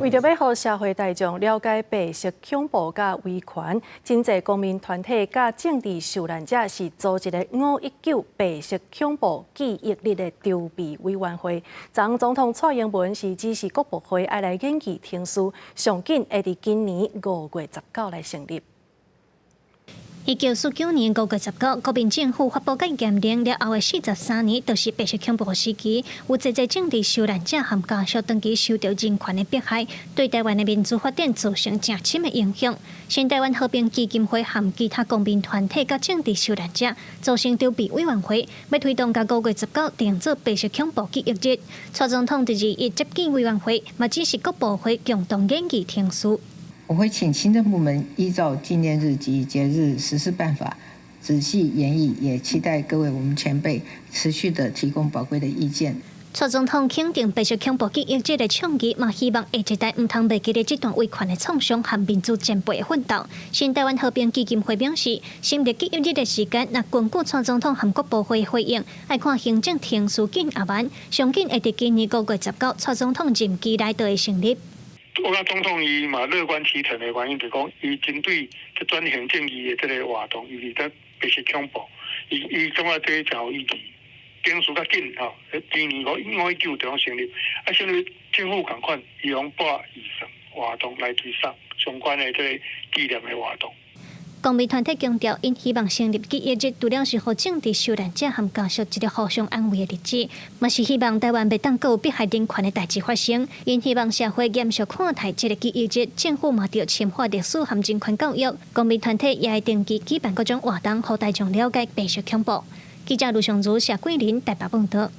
为着要让社会大众了解白色恐怖甲维权，真济公民团体甲政治受难者是组一个519白色恐怖记忆日的筹备委员会。昨总统蔡英文是指示国部会要来研议听书，上紧会伫今年5月19来成立。1949年5月19，国民政府发布戒严令了后的43年，就是白色恐怖时期，有侪政治受难者和家属长期受到人权的迫害，对台湾的民主发展造成正深的影响。新台湾和平基金会和其他公民团体甲政治受难者组成筹备委员会，要推动甲5月19定做白色恐怖记忆日。蔡总统第2日接见委员会，嘛指示各部会共同研议听书。我会请行政部门依照纪念日及节日实施办法仔细研议，也期待各位我们前辈持续的提供宝贵的意见。蔡总统肯定白色恐怖记忆日的倡议，嘛希望下一代唔通袂记得这段维权的创伤和民主前辈的奋斗。新台湾和平基金会表示，成立记忆日的时间，若根据蔡总统和国部会回应，要看行政程序紧也慢，上紧会伫今年5月19，蔡总统任期内就会成立。我甲总统伊嘛乐观其成的原因，就是讲伊针对这转型正义的这个活动，伊是在白色恐怖，伊感觉这真有意义。定数较紧吼，今年519就成立，成立政府共款，伊用拨预算活动来推送相关的这个纪念的活动。公民团体强调，因希望成立记忆日，除了是互政治受难者和家属一个互相安慰的日子，嘛是希望台湾袂当阁有迫害人权的代志发生。因希望社会严肃看待这个记忆日，政府嘛要深化历史和人权教育。公民团体也会定期举办各种活动，让大众了解白色恐怖。记者卢尚如、谢桂林台北报道。